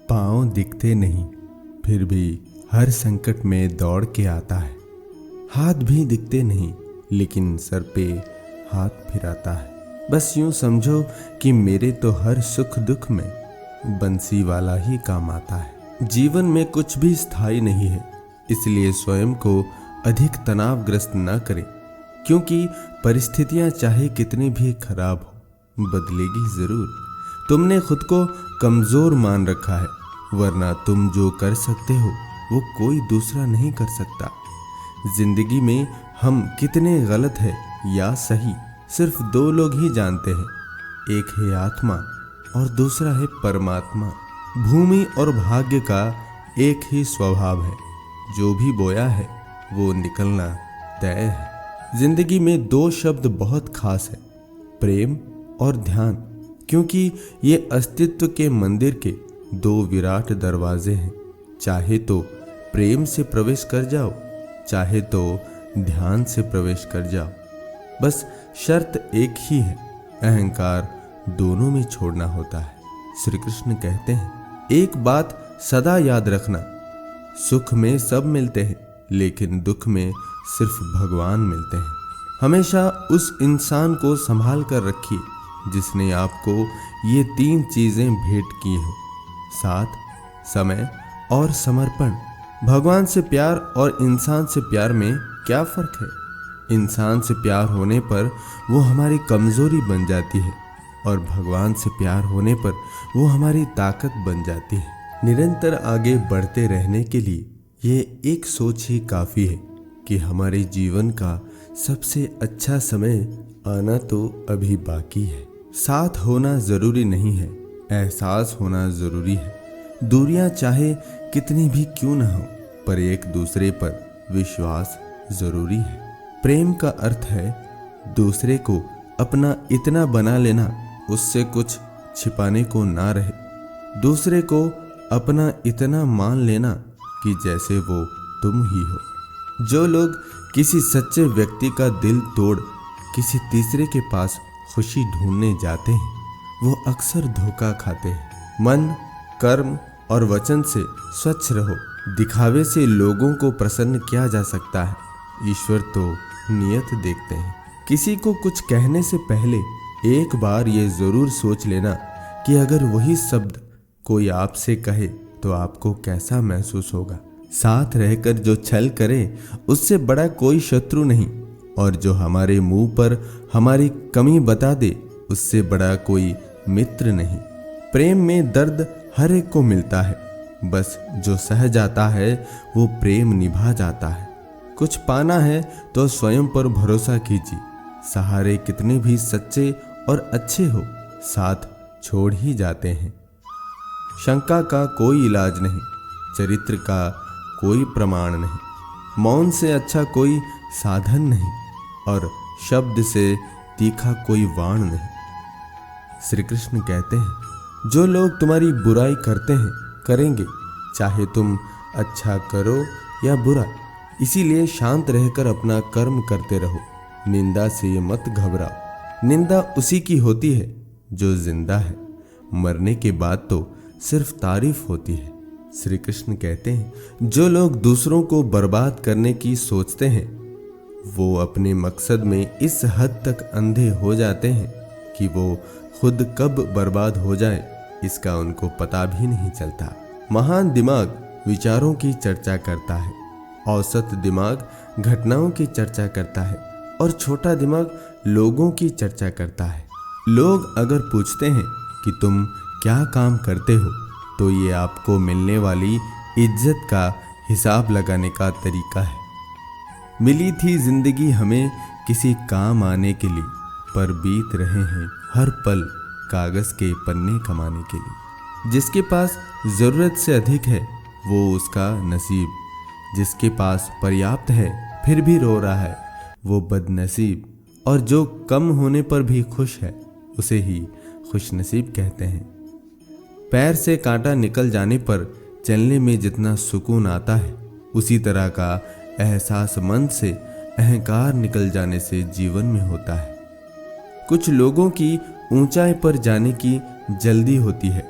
पाँव दिखते नहीं, फिर भी हर संकट में दौड़ के आता है। हाथ भी दिखते नहीं, लेकिन सर पे हाथ फिराता है। बस यूं समझो कि मेरे तो हर सुख दुख में बंसी वाला ही काम आता है। जीवन में कुछ भी स्थायी नहीं है, इसलिए स्वयं को अधिक तनावग्रस्त न करें, क्योंकि परिस्थितियां चाहे कितनी भी खराब हो, बदलेगी जरूर। तुमने खुद को कमजोर मान रखा है, वरना तुम जो कर सकते हो वो कोई दूसरा नहीं कर सकता। जिंदगी में हम कितने गलत है या सही, सिर्फ दो लोग ही जानते हैं। एक है आत्मा और दूसरा है परमात्मा। भूमि और भाग्य का एक ही स्वभाव है, जो भी बोया है वो निकलना तय है। जिंदगी में दो शब्द बहुत खास है, प्रेम और ध्यान, क्योंकि ये अस्तित्व के मंदिर के दो विराट दरवाजे हैं। चाहे तो प्रेम से प्रवेश कर जाओ, चाहे तो ध्यान से प्रवेश कर जाओ। बस शर्त एक ही है, अहंकार दोनों में छोड़ना होता है। श्री कृष्ण कहते हैं, एक बात सदा याद रखना, सुख में सब मिलते हैं, लेकिन दुख में सिर्फ भगवान मिलते हैं। हमेशा उस इंसान को संभाल कर रखिए जिसने आपको ये तीन चीजें भेंट की हो, साथ, समय और समर्पण। भगवान से प्यार और इंसान से प्यार में क्या फर्क है? इंसान से प्यार होने पर वो हमारी कमजोरी बन जाती है, और भगवान से प्यार होने पर वो हमारी ताकत बन जाती है। निरंतर आगे बढ़ते रहने के लिए ये एक सोच ही काफी है कि हमारे जीवन का सबसे अच्छा समय आना तो अभी बाकी है। साथ होना जरूरी नहीं है, एहसास होना जरूरी है। दूरियां चाहे कितनी भी क्यों न हो, पर एक दूसरे पर विश्वास जरूरी है। प्रेम का अर्थ है दूसरे को अपना इतना बना लेना, उससे कुछ छिपाने को ना रहे। दूसरे को अपना इतना मान लेना कि जैसे वो तुम ही हो। जो लोग किसी सच्चे व्यक्ति का दिल तोड़ किसी तीसरे के पास खुशी ढूंढने जाते हैं, वो अक्सर धोखा खाते हैं। मन, कर्म और वचन से स्वच्छ रहो। दिखावे से लोगों को प्रसन्न किया जा सकता है, ईश्वर तो नियत देखते हैं। किसी को कुछ कहने से पहले एक बार ये जरूर सोच लेना कि अगर वही शब्द कोई आपसे कहे तो आपको कैसा महसूस होगा। साथ रहकर जो छल करे उससे बड़ा कोई शत्रु नहीं, और जो हमारे मुंह पर हमारी कमी बता दे उससे बड़ा कोई मित्र नहीं। प्रेम में दर्द हर एक को मिलता है, बस जो सह जाता है वो प्रेम निभा जाता है। कुछ पाना है तो स्वयं पर भरोसा कीजिए। सहारे कितने भी सच्चे और अच्छे हो, साथ छोड़ ही जाते हैं। शंका का कोई इलाज नहीं, चरित्र का कोई प्रमाण नहीं, मौन से अच्छा कोई साधन नहीं, और शब्द से तीखा कोई वाण नहीं। श्री कृष्ण कहते हैं, जो लोग तुम्हारी बुराई करते हैं करेंगे, चाहे तुम अच्छा करो या बुरा। इसीलिए शांत रहकर अपना कर्म करते रहो। निंदा से मत घबराओ। निंदा उसी की होती है जो जिंदा है, मरने के बाद तो सिर्फ तारीफ होती है। श्री कृष्ण कहते हैं, जो लोग दूसरों को बर्बाद करने की सोचते हैं वो अपने मकसद में इस हद तक अंधे हो जाते हैं कि वो खुद कब बर्बाद हो जाए इसका उनको पता भी नहीं चलता। महान दिमाग विचारों की चर्चा करता है, औसत दिमाग घटनाओं की चर्चा करता है, और छोटा दिमाग लोगों की चर्चा करता है। लोग अगर पूछते हैं कि तुम क्या काम करते हो, तो ये आपको मिलने वाली इज्जत का हिसाब लगाने का तरीका है। मिली थी जिंदगी हमें किसी काम आने के लिए, पर बीत रहे हैं हर पल कागज के पन्ने कमाने के लिए। जिसके पास जरूरत से अधिक है वो उसका नसीब, जिसके पास पर्याप्त है फिर भी रो रहा है वो बदनसीब, और जो कम होने पर भी खुश है उसे ही खुशनसीब कहते हैं। पैर से कांटा निकल जाने पर चलने में जितना सुकून आता है, उसी तरह का एहसास मन से अहंकार निकल जाने से जीवन में होता है। कुछ लोगों की ऊंचाई पर जाने की जल्दी होती है,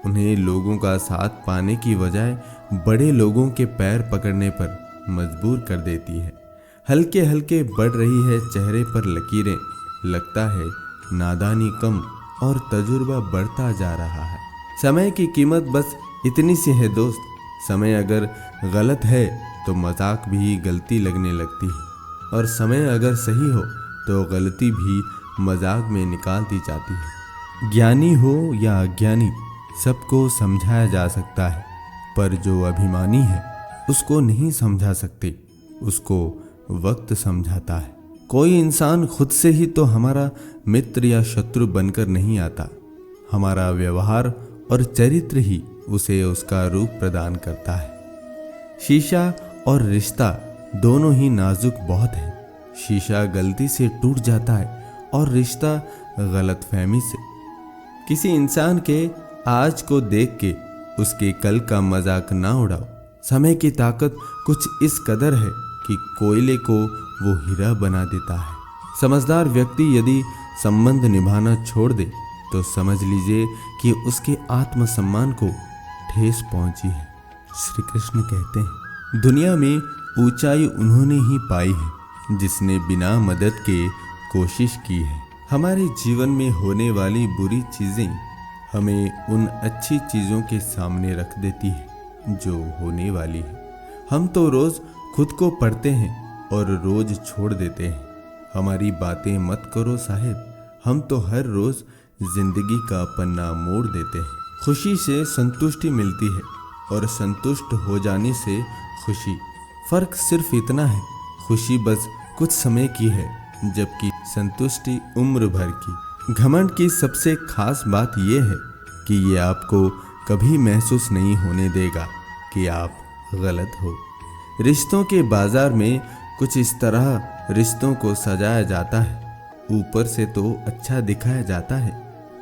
उन्हें लोगों का साथ पाने की बजाय बड़े लोगों के पैर पकड़ने पर मजबूर कर देती है। हल्के हल्के बढ़ रही है चेहरे पर लकीरें, लगता है नादानी कम और तजुर्बा बढ़ता जा रहा है। समय की कीमत बस इतनी सी है दोस्त, समय अगर गलत है तो मजाक भी गलती लगने लगती है, और समय अगर सही हो तो गलती भी मजाक में निकाल दी जाती है। ज्ञानी हो या अज्ञानी, सबको समझाया जा सकता है, पर जो अभिमानी है उसको नहीं समझा सकते, उसको वक्त समझाता है। कोई इंसान खुद से ही तो हमारा मित्र या शत्रु बनकर नहीं आता, हमारा व्यवहार और चरित्र ही उसे उसका रूप प्रदान करता है। शीशा और रिश्ता दोनों ही नाजुक बहुत है। शीशा गलती से टूट जाता है और रिश्ता गलतफहमी से। किसी इंसान के आज को देख के उसके कल का मजाक ना उड़ाओ। समय की ताकत कुछ इस कदर है कि कोयले को वो हीरा बना देता है। समझदार व्यक्ति यदि संबंध निभाना छोड़ दे तो समझ लीजिए कि उसके आत्मसम्मान को ठेस पहुंची है। श्री कृष्ण कहते हैं, दुनिया में ऊंचाई उन्होंने ही पाई है जिसने बिना मदद के कोशिश की है। हमारे जीवन में होने वाली बुरी चीजें हमें उन अच्छी चीजों के सामने रख देती है जो होने वाली है। हम तो रोज खुद को पढ़ते हैं और रोज छोड़ देते हैं। हमारी बातें मत करो साहेब, हम तो हर रोज जिंदगी का पन्ना मोड़ देते हैं। खुशी से संतुष्टि मिलती है और संतुष्ट हो जाने से खुशी। फर्क सिर्फ इतना है, खुशी बस कुछ समय की है जबकि संतुष्टि उम्र भर की। घमंड की सबसे खास बात यह है कि ये आपको कभी महसूस नहीं होने देगा कि आप गलत हो। रिश्तों के बाजार में कुछ इस तरह रिश्तों को सजाया जाता है। ऊपर से तो अच्छा दिखाया जाता है,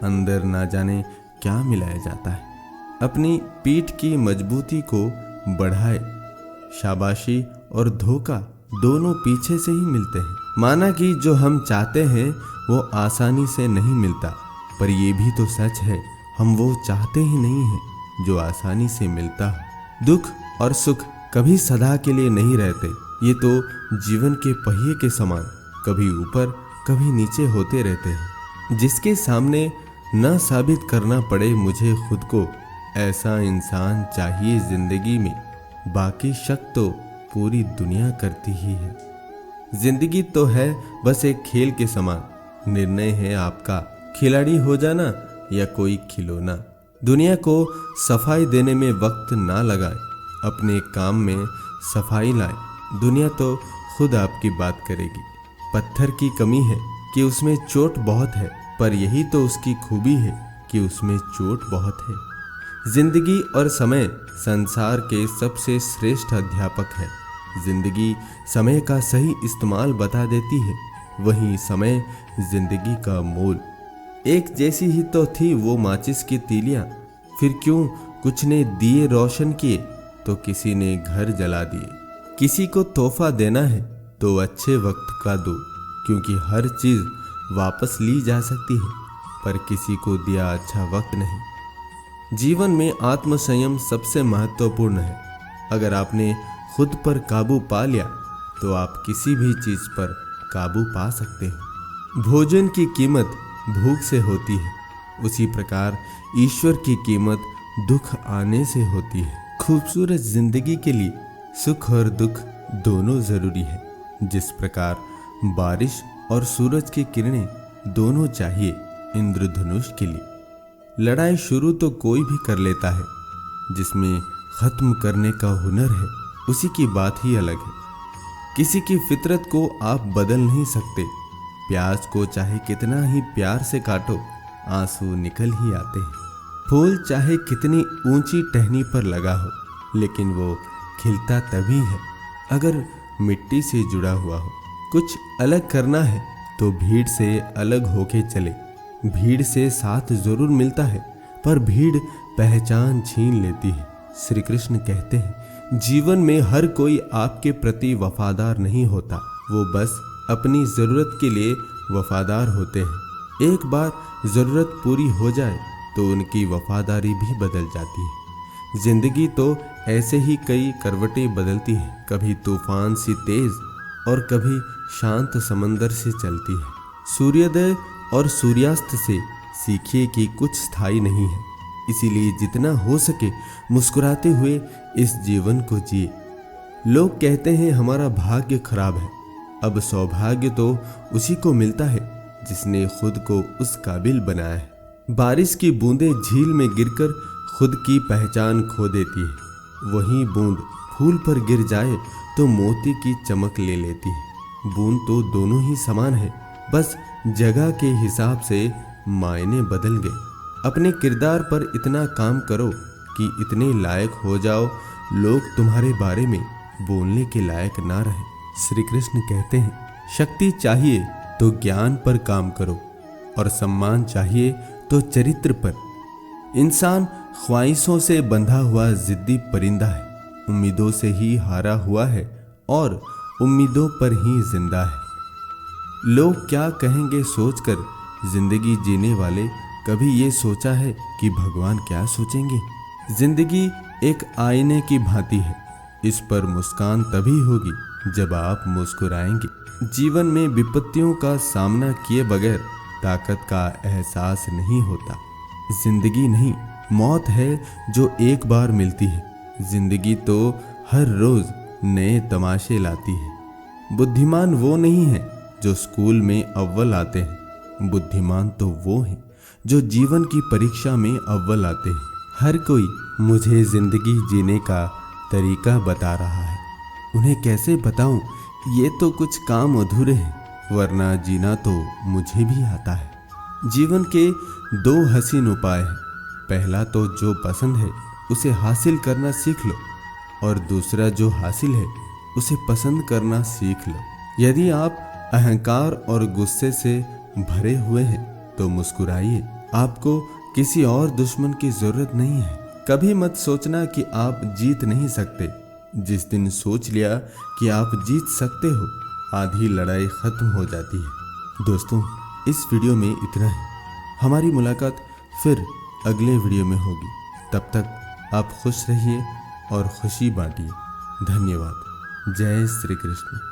अंदर ना जाने क्या मिलाया जाता है। अपनी पीठ की मजबूती को बढ़ाए। शाबाशी और धोखा दोनों पीछे से ही मिलते हैं। माना कि जो हम चाहते हैं वो आसानी से नहीं मिलता, पर ये भी तो सच है हम वो चाहते ही नहीं हैं जो आसानी से मिलता है। दुख और सुख कभी सदा के लिए नहीं रहते, ये तो जीवन के पहिए के समान कभी ऊपर कभी नीचे होते रहते हैं। जिसके सामने न साबित करना पड़े मुझे खुद को, ऐसा इंसान चाहिए जिंदगी में। बाकी शक तो पूरी दुनिया करती ही है। जिंदगी तो है बस एक खेल के समान, निर्णय है आपका खिलाड़ी हो जाना या कोई खिलौना। दुनिया को सफाई देने में वक्त ना लगाएं, अपने काम में सफाई लाएं। दुनिया तो खुद आपकी बात करेगी। पत्थर की कमी है कि उसमें चोट बहुत है, पर यही तो उसकी खूबी है कि उसमें चोट बहुत है। जिंदगी और समय संसार के सबसे श्रेष्ठ अध्यापक है। जिंदगी समय का सही इस्तेमाल बता देती है, वहीं समय जिंदगी का मोल। एक जैसी ही तो थी वो माचिस की तीलियां, फिर क्यों कुछ ने दिए रोशन किए तो किसी ने घर जला दिए। किसी को तोहफा देना है तो अच्छे वक्त का दो, क्योंकि हर चीज वापस ली जा सकती है, पर किसी को दिया अच्छा वक्त नहीं। जीवन में आत्मसंयम सबसे महत्वपूर्ण है। अगर आपने खुद पर काबू पा लिया तो आप किसी भी चीज पर काबू पा सकते हैं। भोजन की कीमत भूख से होती है, उसी प्रकार ईश्वर की कीमत दुख आने से होती है। खूबसूरत जिंदगी के लिए सुख और दुख दोनों जरूरी है। जिस प्रकार बारिश और सूरज की किरणें दोनों चाहिए इंद्रधनुष के लिए। लड़ाई शुरू तो कोई भी कर लेता है, जिसमें खत्म करने का हुनर है उसी की बात ही अलग है। किसी की फितरत को आप बदल नहीं सकते। प्याज को चाहे कितना ही प्यार से काटो, आंसू निकल ही आते हैं। फूल चाहे कितनी ऊंची टहनी पर लगा हो, लेकिन वो खिलता तभी है अगर मिट्टी से जुड़ा हुआ हो। कुछ अलग करना है तो भीड़ से अलग होके चले। भीड़ से साथ जरूर मिलता है, पर भीड़ पहचान छीन लेती है। श्री कृष्ण कहते हैं, जीवन में हर कोई आपके प्रति वफादार नहीं होता, वो बस अपनी जरूरत के लिए वफादार होते हैं। एक बार जरूरत पूरी हो जाए तो उनकी वफादारी भी बदल जाती है। जिंदगी तो ऐसे ही कई करवटें बदलती है, कभी तूफान सी तेज और कभी शांत समंदर से चलती है। सूर्योदय और सूर्यास्त से सीखिए कि कुछ स्थायी नहीं है, इसीलिए जितना हो सके मुस्कुराते हुए इस जीवन को जिए। लोग कहते हैं हमारा भाग्य खराब है, अब सौभाग्य तो उसी को मिलता है जिसने खुद को उस काबिल बनाया है। बारिश की बूंदें झील में गिरकर खुद की पहचान खो देती है, वहीं बूंद फूल पर गिर जाए तो मोती की चमक ले लेती है। बूंद तो दोनों ही समान है, बस जगह के हिसाब से मायने बदल गए। अपने किरदार पर इतना काम करो कि इतने लायक हो जाओ लोग तुम्हारे बारे में बोलने के लायक ना रहे। श्री कृष्ण कहते हैं, शक्ति चाहिए तो ज्ञान पर काम करो और सम्मान चाहिए तो चरित्र पर। इंसान ख्वाहिशों से बंधा हुआ जिद्दी परिंदा है, उम्मीदों से ही हारा हुआ है और उम्मीदों पर ही जिंदा है। लोग क्या कहेंगे सोचकर जिंदगी जीने वाले कभी ये सोचा है कि भगवान क्या सोचेंगे? जिंदगी एक आईने की भांति है, इस पर मुस्कान तभी होगी जब आप मुस्कुराएंगे। जीवन में विपत्तियों का सामना किए बगैर ताकत का एहसास नहीं होता। जिंदगी नहीं, मौत है जो एक बार मिलती है। जिंदगी तो हर रोज नए तमाशे लाती है। बुद्धिमान वो नहीं है जो स्कूल में अव्वल आते हैं, बुद्धिमान तो वो हैं जो जीवन की परीक्षा में अव्वल आते हैं। हर कोई मुझे जिंदगी जीने का तरीका बता रहा है, उन्हें कैसे बताऊं? ये तो कुछ काम अधूरे हैं, वरना जीना तो मुझे भी आता है। जीवन के दो हसीन उपाय हैं, पहला तो जो पसंद है उसे हासिल करना सीख लो और दूसरा जो हासिल है उसे पसंद करना सीख लो। यदि आप अहंकार और गुस्से से भरे हुए हैं तो मुस्कुराइए, आपको किसी और दुश्मन की जरूरत नहीं है। कभी मत सोचना कि आप जीत नहीं सकते, जिस दिन सोच लिया कि आप जीत सकते हो, आधी लड़ाई खत्म हो जाती है। दोस्तों, इस वीडियो में इतना ही। हमारी मुलाकात फिर अगले वीडियो में होगी। तब तक आप खुश रहिए और खुशी बांटिए। धन्यवाद। जय श्री कृष्ण।